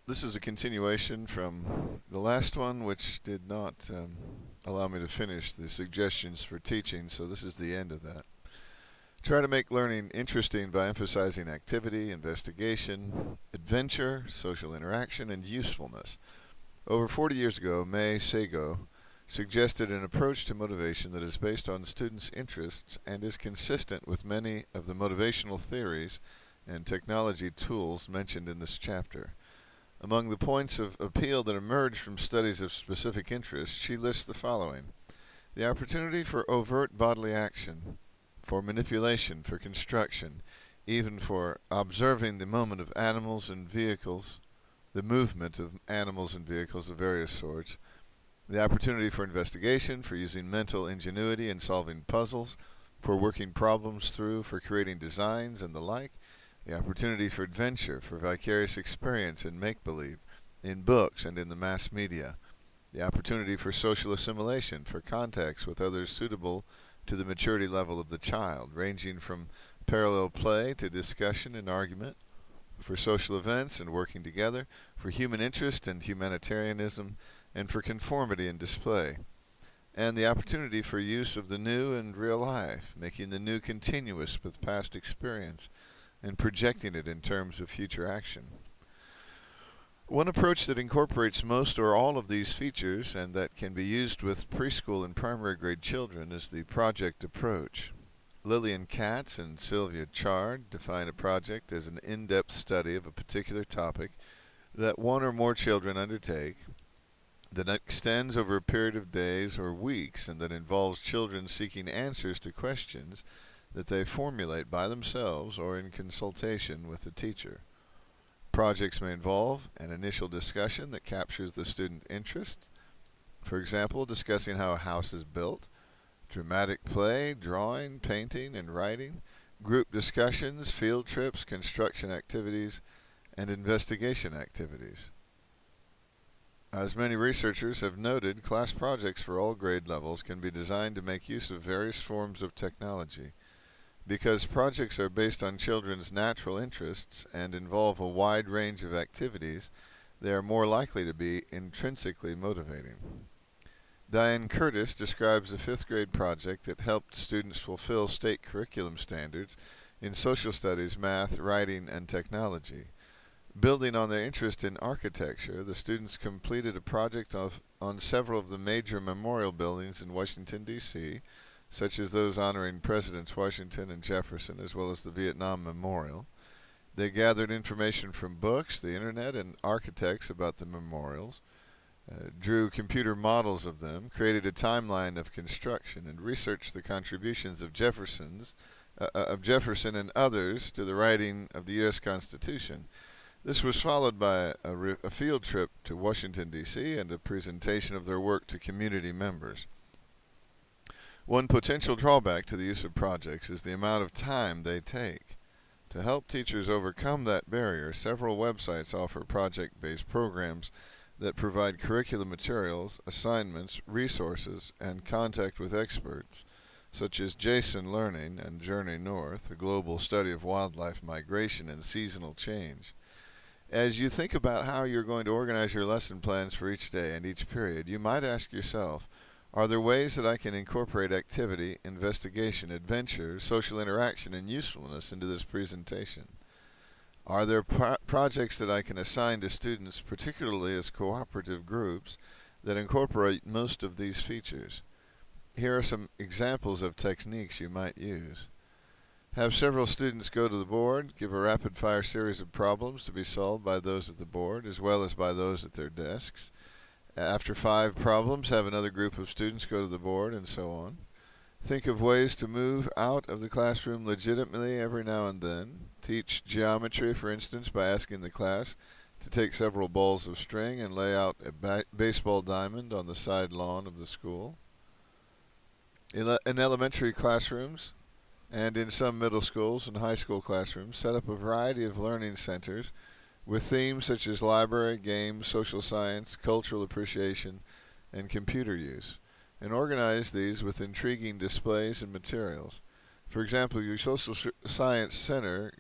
This is a continuation from the last one, which did not allow me to finish the suggestions for teaching, so this is the end of that. Try to make learning interesting by emphasizing activity, investigation, adventure, social interaction, and usefulness. Over 40 years ago, May Sago suggested an approach to motivation that is based on students' interests and is consistent with many of the motivational theories and technology tools mentioned in this chapter. Among the points of appeal that emerge from studies of specific interests, she lists the following: the opportunity for overt bodily action, for manipulation, for construction, even for observing the movement of animals and vehicles, the movement of animals and vehicles of various sorts, the opportunity for investigation, for using mental ingenuity in solving puzzles, for working problems through, for creating designs and the like, the opportunity for adventure, for vicarious experience and make-believe, in books and in the mass media, the opportunity for social assimilation, for contacts with others suitable to the maturity level of the child, ranging from parallel play to discussion and argument, for social events and working together, for human interest and humanitarianism, and for conformity and display, and the opportunity for use of the new and real life, making the new continuous with past experience, and projecting it in terms of future action. One approach that incorporates most or all of these features and that can be used with preschool and primary grade children is the project approach. Lillian Katz and Sylvia Chard define a project as an in-depth study of a particular topic that one or more children undertake, that extends over a period of days or weeks, and that involves children seeking answers to questions that they formulate by themselves or in consultation with the teacher. Projects may involve an initial discussion that captures the student interest, for example, discussing how a house is built, dramatic play, drawing, painting, and writing, group discussions, field trips, construction activities, and investigation activities. As many researchers have noted, class projects for all grade levels can be designed to make use of various forms of technology. Because projects are based on children's natural interests and involve a wide range of activities, they are more likely to be intrinsically motivating. Diane Curtis describes a fifth grade project that helped students fulfill state curriculum standards in social studies, math, writing, and technology. Building on their interest in architecture, the students completed a project on several of the major memorial buildings in Washington, D.C., such as those honoring Presidents Washington and Jefferson, as well as the Vietnam Memorial. They gathered information from books, the internet, and architects about the memorials, drew computer models of them, created a timeline of construction, and researched the contributions of Jefferson and others to the writing of the U.S. Constitution. This was followed by a field trip to Washington, D.C., and a presentation of their work to community members. One potential drawback to the use of projects is the amount of time they take. To help teachers overcome that barrier, several websites offer project-based programs that provide curriculum materials, assignments, resources, and contact with experts, such as Jason Learning and Journey North, a global study of wildlife migration and seasonal change. As you think about how you're going to organize your lesson plans for each day and each period, you might ask yourself, are there ways that I can incorporate activity, investigation, adventure, social interaction, and usefulness into this presentation? Are there projects that I can assign to students, particularly as cooperative groups, that incorporate most of these features? Here are some examples of techniques you might use. Have several students go to the board, give a rapid-fire series of problems to be solved by those at the board as well as by those at their desks. After 5 problems, have another group of students go to the board, and so on. Think of ways to move out of the classroom legitimately every now and then. Teach geometry, for instance, by asking the class to take several balls of string and lay out a baseball diamond on the side lawn of the school. In elementary classrooms, and in some middle schools and high school classrooms, set up a variety of learning centers with themes such as library, games, social science, cultural appreciation, and computer use, and organize these with intriguing displays and materials. For example, your social science center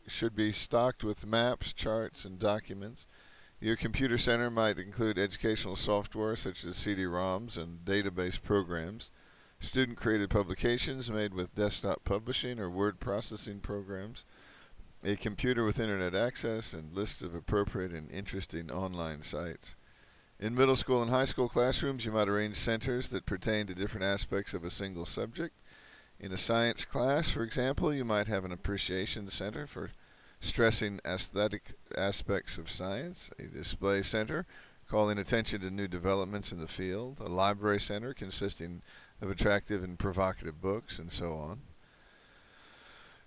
should be stocked with maps, charts, and documents. Your computer center might include educational software such as CD-ROMs and database programs, student-created publications made with desktop publishing or word processing programs, a computer with internet access, and lists of appropriate and interesting online sites. In middle school and high school classrooms, you might arrange centers that pertain to different aspects of a single subject. In a science class, for example, you might have an appreciation center for stressing aesthetic aspects of science, a display center calling attention to new developments in the field, a library center consisting of attractive and provocative books, and so on.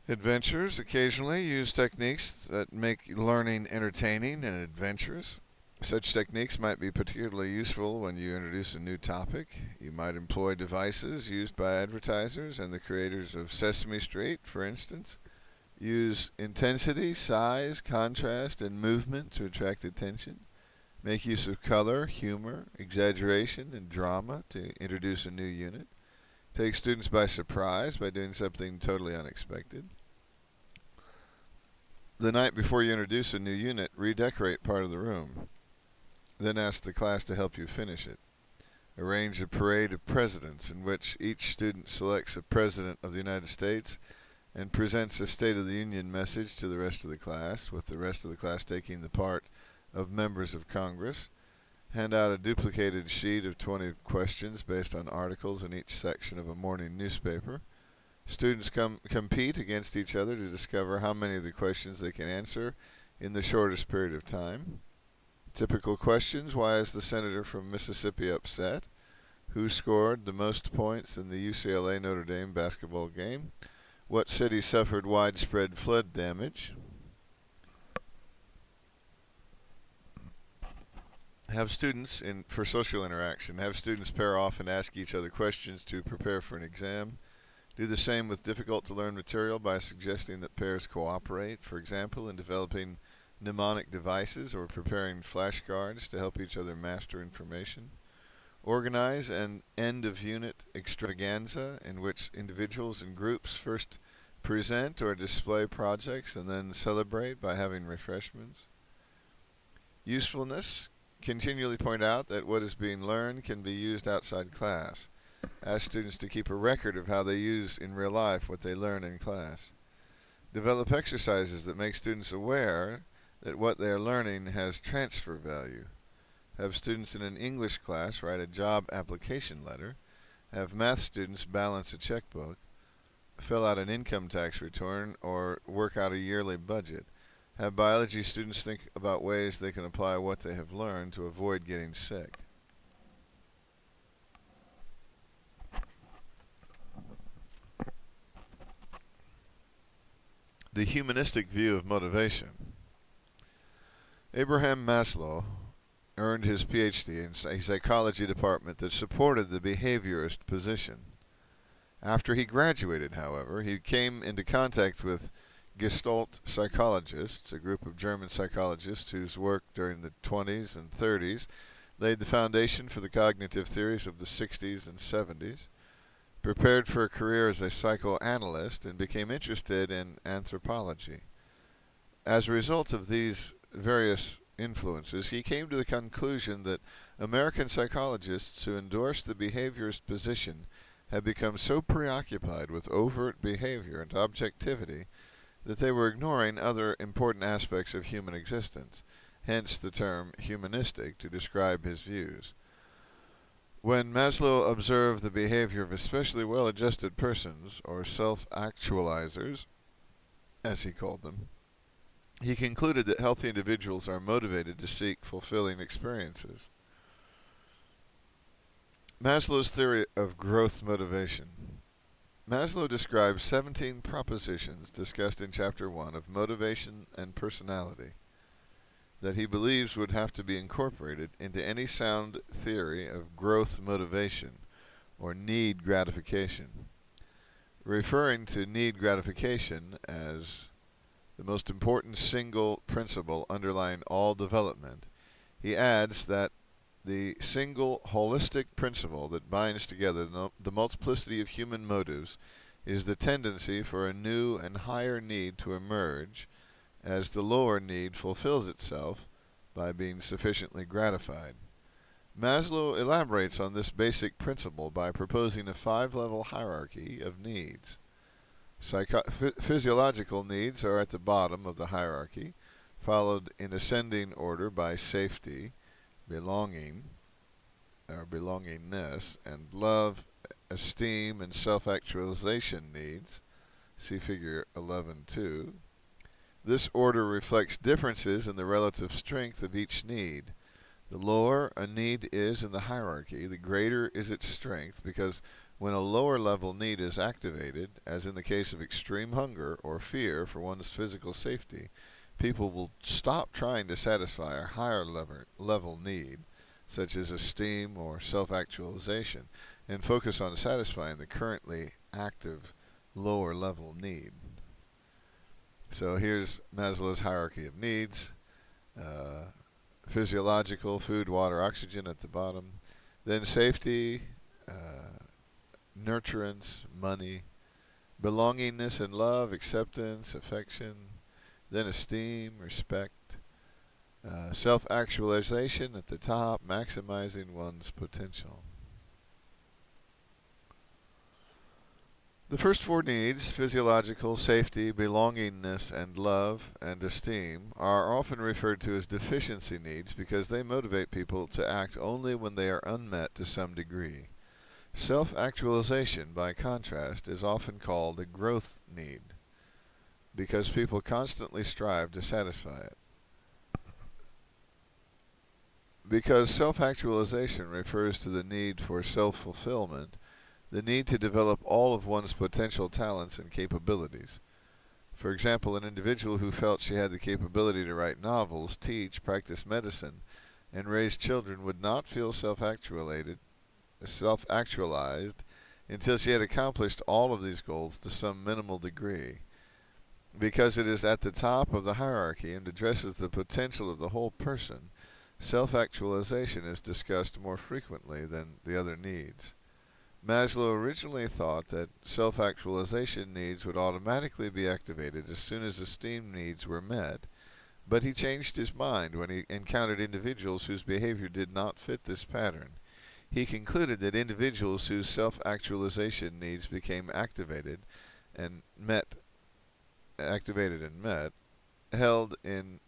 Adventures occasionally use techniques that make learning entertaining and adventurous. Such techniques might be particularly useful when you introduce a new topic. You might employ devices used by advertisers and the creators of Sesame Street, for instance. Use intensity, size, contrast, and movement to attract attention. Make use of color, humor, exaggeration, and drama to introduce a new unit. Take students by surprise by doing something totally unexpected. The night before you introduce a new unit, redecorate part of the room. Then ask the class to help you finish it. Arrange a parade of presidents in which each student selects a president of the United States and presents a State of the Union message to the rest of the class, with the rest of the class taking the part of members of Congress. Hand out a duplicated sheet of 20 questions based on articles in each section of a morning newspaper. Students compete against each other to discover how many of the questions they can answer in the shortest period of time. Typical questions: why is the senator from Mississippi upset? Who scored the most points in the UCLA Notre Dame basketball game? What city suffered widespread flood damage? Have students, for social interaction, have students pair off and ask each other questions to prepare for an exam. Do the same with difficult to learn material by suggesting that pairs cooperate, for example, in developing mnemonic devices or preparing flashcards to help each other master information. Organize an end-of-unit extravaganza in which individuals and groups first present or display projects and then celebrate by having refreshments. Usefulness: continually point out that what is being learned can be used outside class. Ask students to keep a record of how they use in real life what they learn in class. Develop exercises that make students aware that what they are learning has transfer value. Have students in an English class write a job application letter. Have math students balance a checkbook. Fill out an income tax return or work out a yearly budget. Have biology students think about ways they can apply what they have learned to avoid getting sick. The humanistic view of motivation. Abraham Maslow earned his PhD in a psychology department that supported the behaviorist position. After he graduated, however, he came into contact with Gestalt psychologists, a group of German psychologists whose work during the 20s and 30s laid the foundation for the cognitive theories of the 60s and 70s, prepared for a career as a psychoanalyst, and became interested in anthropology. As a result of these various influences, he came to the conclusion that American psychologists who endorsed the behaviorist position had become so preoccupied with overt behavior and objectivity that they were ignoring other important aspects of human existence, hence the term humanistic to describe his views. When Maslow observed the behavior of especially well-adjusted persons, or self-actualizers, as he called them, he concluded that healthy individuals are motivated to seek fulfilling experiences. Maslow's theory of growth motivation. Maslow describes 17 propositions discussed in Chapter 1 of Motivation and Personality that he believes would have to be incorporated into any sound theory of growth motivation, or need gratification. Referring to need gratification as the most important single principle underlying all development, he adds that the single holistic principle that binds together the multiplicity of human motives is the tendency for a new and higher need to emerge as the lower need fulfills itself by being sufficiently gratified. Maslow elaborates on this basic principle by proposing a 5-level hierarchy of needs. Physiological needs are at the bottom of the hierarchy, followed in ascending order by safety, belonging, or belongingness, and love, esteem, and self-actualization needs. See Figure 11.2. This order reflects differences in the relative strength of each need. The lower a need is in the hierarchy, the greater is its strength, because when a lower level need is activated, as in the case of extreme hunger or fear for one's physical safety, people will stop trying to satisfy a higher level need, such as esteem or self-actualization, and focus on satisfying the currently active lower level need. So here's Maslow's hierarchy of needs. Physiological, food, water, oxygen at the bottom. Then safety, nurturance, money, belongingness and love, acceptance, affection. Then esteem, respect, self-actualization at the top, maximizing one's potential. The first 4 needs, physiological, safety, belongingness, and love, and esteem, are often referred to as deficiency needs because they motivate people to act only when they are unmet to some degree. Self-actualization, by contrast, is often called a growth need because people constantly strive to satisfy it. Because self-actualization refers to the need for self-fulfillment, the need to develop all of one's potential talents and capabilities. For example, an individual who felt she had the capability to write novels, teach, practice medicine, and raise children would not feel self-actualized until she had accomplished all of these goals to some minimal degree. Because it is at the top of the hierarchy and addresses the potential of the whole person, self-actualization is discussed more frequently than the other needs. Maslow originally thought that self-actualization needs would automatically be activated as soon as esteem needs were met, but he changed his mind when he encountered individuals whose behavior did not fit this pattern. He concluded that individuals whose self-actualization needs became activated and met, held in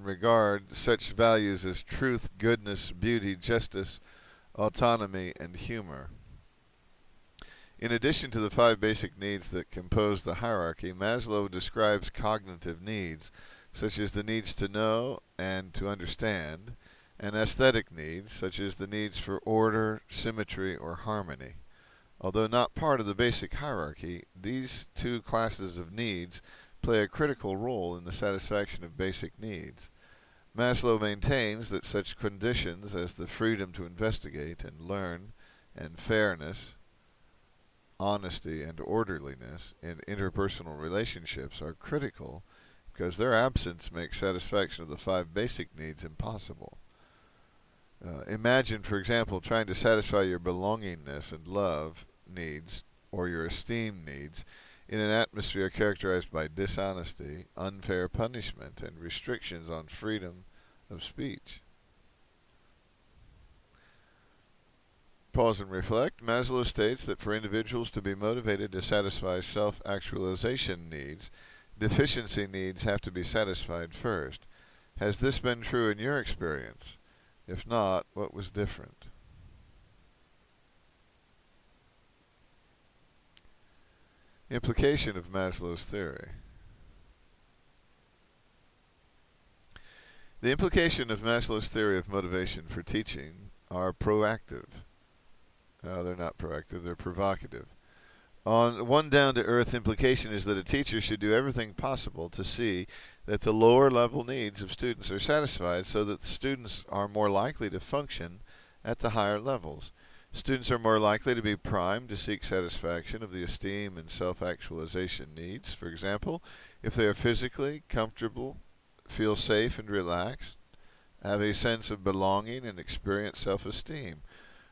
regard such values as truth, goodness, beauty, justice, autonomy, and humor. In addition to the 5 basic needs that compose the hierarchy, Maslow describes cognitive needs, such as the needs to know and to understand, and aesthetic needs, such as the needs for order, symmetry, or harmony. Although not part of the basic hierarchy, these 2 classes of needs play a critical role in the satisfaction of basic needs. Maslow maintains that such conditions as the freedom to investigate and learn, and fairness, honesty, and orderliness in interpersonal relationships are critical because their absence makes satisfaction of the 5 basic needs impossible. Imagine, for example, trying to satisfy your belongingness and love needs or your esteem needs in an atmosphere characterized by dishonesty, unfair punishment, and restrictions on freedom of speech. Pause and reflect. Maslow states that for individuals to be motivated to satisfy self-actualization needs, deficiency needs have to be satisfied first. Has this been true in your experience? If not, what was different? Implication of Maslow's theory. The implication of Maslow's theory of motivation for teaching are proactive. They're not proactive, they're provocative. One down-to-earth implication is that a teacher should do everything possible to see that the lower level needs of students are satisfied so that the students are more likely to function at the higher levels. Students are more likely to be primed to seek satisfaction of the esteem and self-actualization needs. For example, if they are physically comfortable, feel safe and relaxed, have a sense of belonging, and experience self-esteem.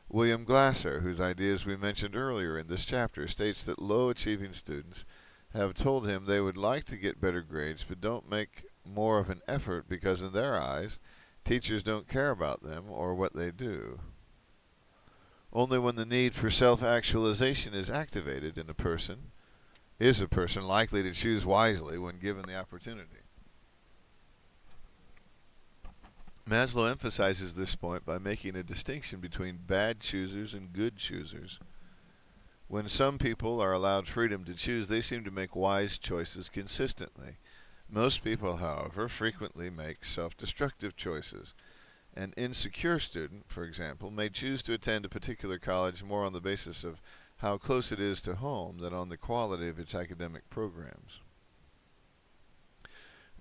William Glasser, whose ideas we mentioned earlier in this chapter, states that low-achieving students have told him they would like to get better grades but don't make more of an effort because in their eyes, teachers don't care about them or what they do. Only when the need for self-actualization is activated in a person is a person likely to choose wisely when given the opportunity. Maslow emphasizes this point by making a distinction between bad choosers and good choosers. When some people are allowed freedom to choose, they seem to make wise choices consistently. Most people, however, frequently make self-destructive choices. An insecure student, for example, may choose to attend a particular college more on the basis of how close it is to home than on the quality of its academic programs.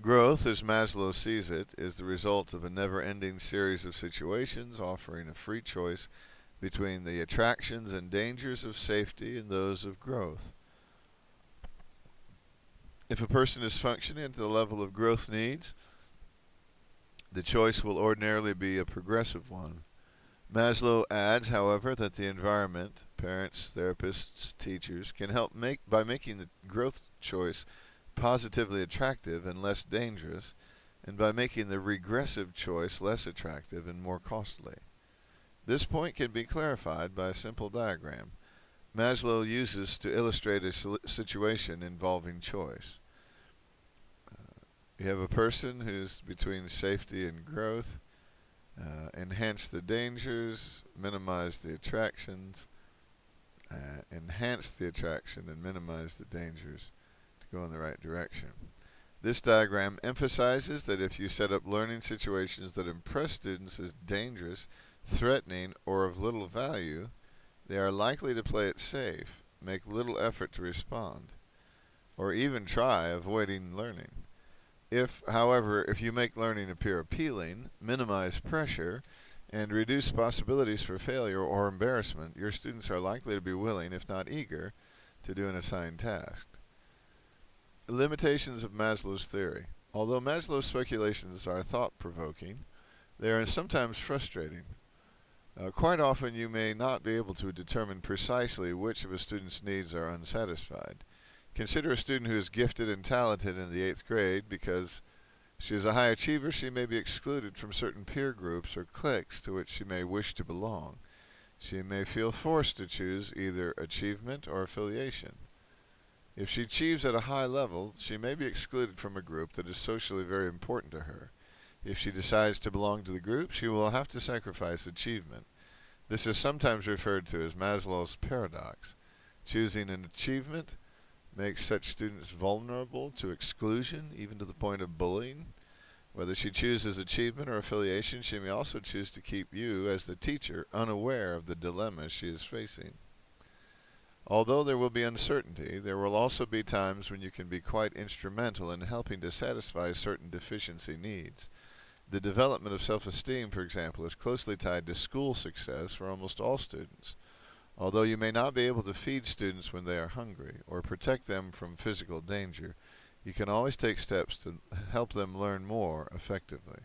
Growth, as Maslow sees it, is the result of a never-ending series of situations offering a free choice between the attractions and dangers of safety and those of growth. If a person is functioning at the level of growth needs, the choice will ordinarily be a progressive one. Maslow adds, however, that the environment, parents, therapists, teachers, can help by making the growth choice positively attractive and less dangerous, and by making the regressive choice less attractive and more costly. This point can be clarified by a simple diagram Maslow uses to illustrate a situation involving choice. You have a person who's between safety and growth. Enhance the dangers, minimize the attractions, enhance the attraction and minimize the dangers to go in the right direction. This diagram emphasizes that if you set up learning situations that impress students as dangerous, threatening, or of little value, they are likely to play it safe, make little effort to respond, or even try avoiding learning. However, if you make learning appear appealing, minimize pressure, and reduce possibilities for failure or embarrassment, your students are likely to be willing, if not eager, to do an assigned task. Limitations of Maslow's theory. Although Maslow's speculations are thought-provoking, they are sometimes frustrating. Quite often you may not be able to determine precisely which of a student's needs are unsatisfied. Consider a student who is gifted and talented in the 8th grade. Because she is a high achiever, she may be excluded from certain peer groups or cliques to which she may wish to belong. She may feel forced to choose either achievement or affiliation. If she achieves at a high level, she may be excluded from a group that is socially very important to her. If she decides to belong to the group, she will have to sacrifice achievement. This is sometimes referred to as Maslow's paradox. Choosing an achievement makes such students vulnerable to exclusion, even to the point of bullying. Whether she chooses achievement or affiliation, she may also choose to keep you, as the teacher, unaware of the dilemma she is facing. Although there will be uncertainty, there will also be times when you can be quite instrumental in helping to satisfy certain deficiency needs. The development of self-esteem, for example, is closely tied to school success for almost all students. Although you may not be able to feed students when they are hungry or protect them from physical danger, you can always take steps to help them learn more effectively.